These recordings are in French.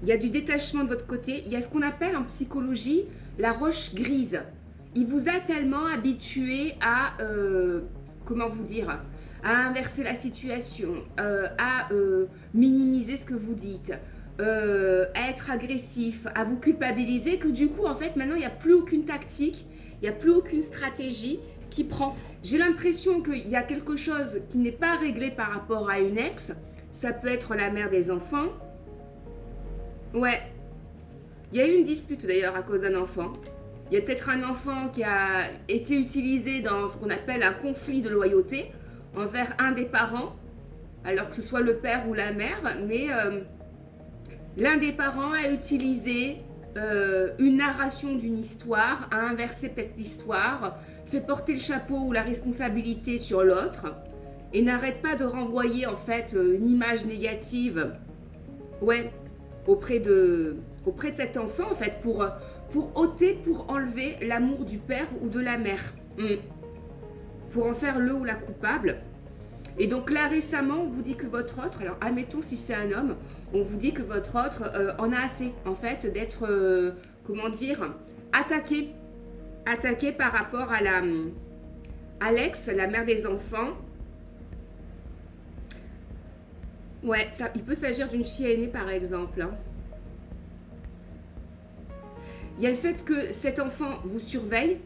il y a du détachement de votre côté. Il y a ce qu'on appelle en psychologie la roche grise. Il vous a tellement habitué à, comment vous dire, à inverser la situation, à minimiser ce que vous dites, à être agressif, à vous culpabiliser, que du coup, en fait, maintenant, il n'y a plus aucune tactique, il n'y a plus aucune stratégie qui prend. J'ai l'impression qu'il y a quelque chose qui n'est pas réglé par rapport à une ex. Ça peut être la mère des enfants. Ouais. Il y a eu une dispute d'ailleurs à cause d'un enfant. Il y a peut-être un enfant qui a été utilisé dans ce qu'on appelle un conflit de loyauté envers un des parents, alors que ce soit le père ou la mère, mais l'un des parents a utilisé une narration d'une histoire, a inversé peut-être l'histoire, fait porter le chapeau ou la responsabilité sur l'autre, et n'arrête pas de renvoyer en fait une image négative, ouais, auprès de cet enfant en fait pour ôter, pour enlever l'amour du père ou de la mère, pour en faire le ou la coupable. Et donc là récemment on vous dit que votre autre, alors admettons si c'est un homme, on vous dit que votre autre en a assez en fait d'être, comment dire, attaqué par rapport à l'ex, la mère des enfants. Ouais, ça, il peut s'agir d'une fille aînée par exemple. Il y a le fait que cet enfant vous surveille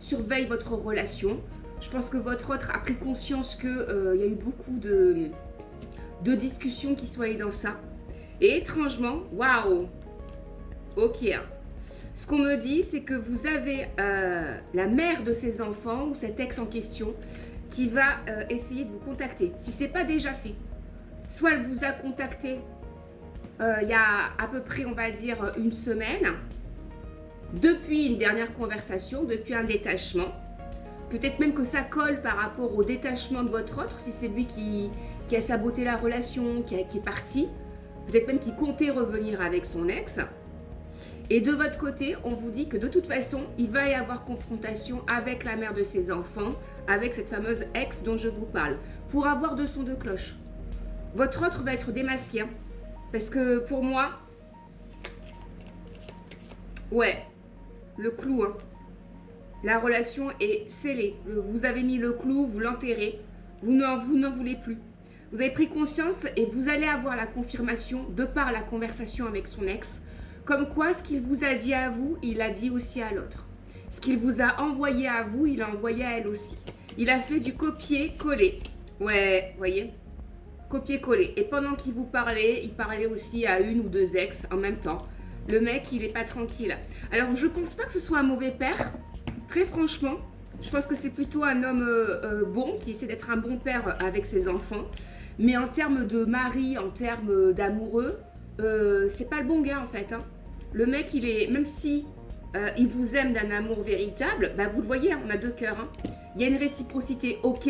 votre relation. Je pense que votre autre a pris conscience qu'il y a eu beaucoup de discussions qui sont allées dans ça. Et étrangement, waouh, ok. Ce qu'on me dit, c'est que vous avez la mère de ces enfants ou cet ex en question qui va essayer de vous contacter. Si ce n'est pas déjà fait. Soit elle vous a contacté il y a à peu près, on va dire, une semaine, depuis une dernière conversation, depuis un détachement. Peut-être même que ça colle par rapport au détachement de votre autre, si c'est lui qui a saboté la relation, qui est parti. Peut-être même qu'il comptait revenir avec son ex. Et de votre côté, on vous dit que de toute façon, il va y avoir confrontation avec la mère de ses enfants, avec cette fameuse ex dont je vous parle, pour avoir deux sons de cloche. Votre autre va être démasqué, hein, parce que pour moi, ouais, le clou, hein. La relation est scellée. Vous avez mis le clou, vous l'enterrez, vous n'en voulez plus. Vous avez pris conscience et vous allez avoir la confirmation de par la conversation avec son ex, comme quoi ce qu'il vous a dit à vous, il a dit aussi à l'autre. Ce qu'il vous a envoyé à vous, il a envoyé à elle aussi. Il a fait du copier-coller. Ouais, vous voyez, copier-coller. Et pendant qu'il vous parlait, il parlait aussi à une ou deux ex en même temps. Le mec, il est pas tranquille. Alors, je pense pas que ce soit un mauvais père. Très franchement, je pense que c'est plutôt un homme bon, qui essaie d'être un bon père avec ses enfants. Mais en termes de mari, en termes d'amoureux, c'est pas le bon gars en fait, hein. Le mec, il est, même si il vous aime d'un amour véritable, bah vous le voyez, hein, on a deux cœurs, hein. Il y a une réciprocité, ok,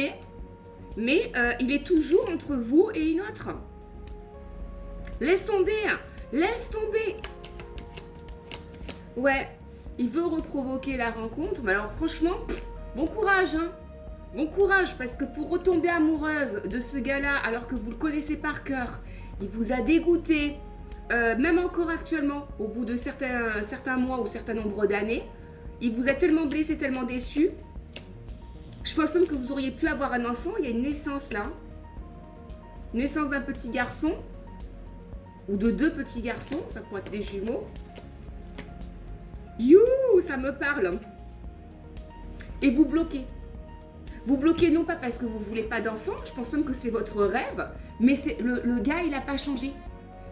mais il est toujours entre vous et une autre. Laisse tomber, hein. Laisse tomber. Ouais, il veut reprovoquer la rencontre, mais alors franchement, bon courage, hein. Bon courage, parce que pour retomber amoureuse de ce gars-là, alors que vous le connaissez par cœur, il vous a dégoûté, même encore actuellement, au bout de certains mois ou certains nombres d'années, il vous a tellement blessé, tellement déçu. Je pense même que vous auriez pu avoir un enfant, il y a une naissance là. Naissance d'un petit garçon, ou de deux petits garçons, ça pourrait être des jumeaux. You, ça me parle. Et vous bloquez. Vous bloquez non pas parce que vous ne voulez pas d'enfant, je pense même que c'est votre rêve, mais c'est le gars, il n'a pas changé.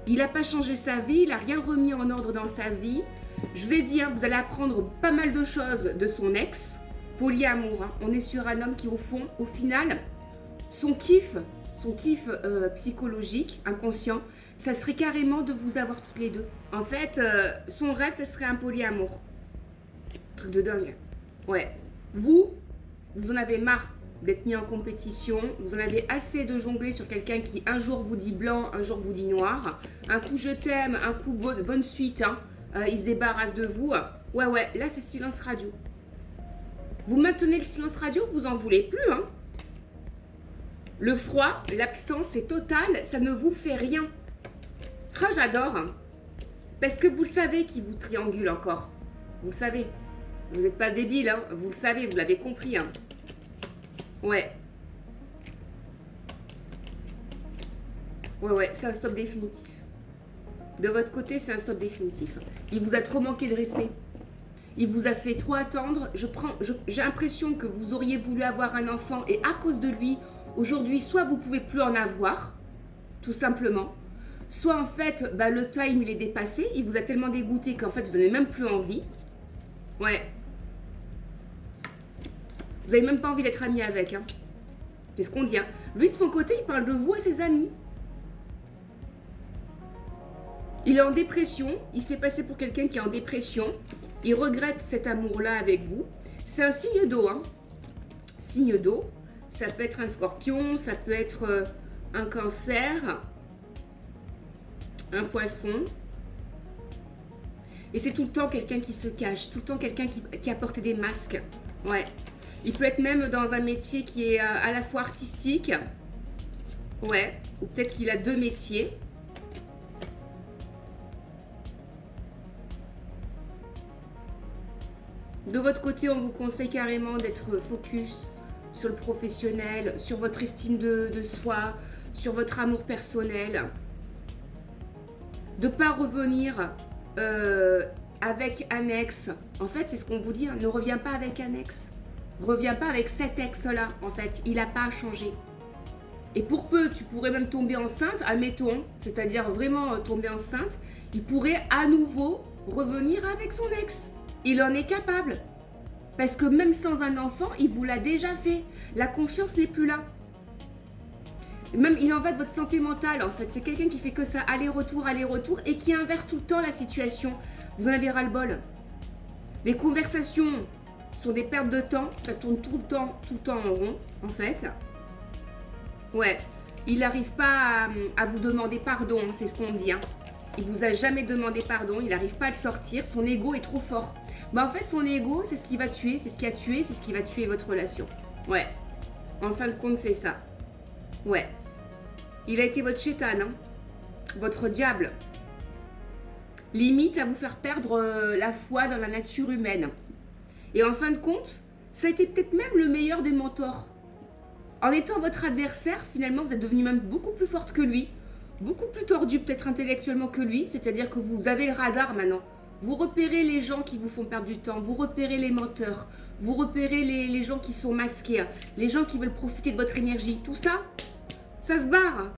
Il n'a pas changé sa vie, il n'a rien remis en ordre dans sa vie. Je vous ai dit, hein, vous allez apprendre pas mal de choses de son ex, polyamour. Hein. On est sur un homme qui, au fond, au final, son kiff psychologique, inconscient, ça serait carrément de vous avoir toutes les deux. En fait, son rêve, ça serait un polyamour. Truc de dingue. Ouais. Vous en avez marre d'être mis en compétition. Vous en avez assez de jongler sur quelqu'un qui un jour vous dit blanc, un jour vous dit noir. Un coup je t'aime, un coup bonne suite. Hein. Il se débarrasse de vous. Ouais, là c'est silence radio. Vous maintenez le silence radio, vous en voulez plus. Hein. Le froid, l'absence est totale, ça ne vous fait rien. Ah, j'adore. Parce que vous le savez qu'il vous triangule encore. Vous le savez. Vous n'êtes pas débile, hein. Vous le savez, vous l'avez compris. Hein. Ouais. Ouais, c'est un stop définitif. De votre côté, c'est un stop définitif. Il vous a trop manqué de respect. Il vous a fait trop attendre. J'ai l'impression que vous auriez voulu avoir un enfant et à cause de lui, aujourd'hui, soit vous pouvez plus en avoir, tout simplement. Soit en fait, le time il est dépassé. Il vous a tellement dégoûté qu'en fait, vous n'avez même plus envie. Ouais. Vous n'avez même pas envie d'être ami avec. Hein. C'est ce qu'on dit. Hein. Lui, de son côté, il parle de vous à ses amis. Il est en dépression, il se fait passer pour quelqu'un qui est en dépression, il regrette cet amour-là avec vous. C'est un signe d'eau, hein. Signe d'eau, ça peut être un scorpion, ça peut être un cancer, un poisson. Et c'est tout le temps quelqu'un qui se cache, tout le temps quelqu'un qui a porté des masques. Ouais. Il peut être même dans un métier qui est à la fois artistique, ouais, ou peut-être qu'il a 2 métiers. De votre côté, on vous conseille carrément d'être focus sur le professionnel, sur votre estime de soi, sur votre amour personnel. De ne pas revenir avec un ex. En fait, c'est ce qu'on vous dit, hein, ne reviens pas avec un ex. Reviens pas avec cet ex-là, en fait. Il n'a pas changé. Et pour peu, tu pourrais même tomber enceinte, admettons, c'est-à-dire vraiment tomber enceinte, il pourrait à nouveau revenir avec son ex. Il en est capable. Parce que même sans un enfant, il vous l'a déjà fait. La confiance n'est plus là. Même, il en va de votre santé mentale, en fait. C'est quelqu'un qui fait que ça, aller-retour, et qui inverse tout le temps la situation. Vous en avez ras-le-bol. Les conversations sont des pertes de temps. Ça tourne tout le temps en rond, en fait. Ouais. Il n'arrive pas à vous demander pardon, hein, c'est ce qu'on dit, hein. Il vous a jamais demandé pardon, il n'arrive pas à le sortir, son ego est trop fort. En fait, son ego, c'est ce qui va tuer, c'est ce qui a tué, c'est ce qui va tuer votre relation. Ouais. En fin de compte, c'est ça. Ouais. Il a été votre chétan, hein. Votre diable. Limite à vous faire perdre la foi dans la nature humaine. Et en fin de compte, ça a été peut-être même le meilleur des mentors. En étant votre adversaire, finalement, vous êtes devenu même beaucoup plus forte que lui. Beaucoup plus tordu peut-être intellectuellement que lui, c'est-à-dire que vous avez le radar maintenant. Vous repérez les gens qui vous font perdre du temps, vous repérez les menteurs, vous repérez les gens qui sont masqués, les gens qui veulent profiter de votre énergie. Tout ça, ça se barre.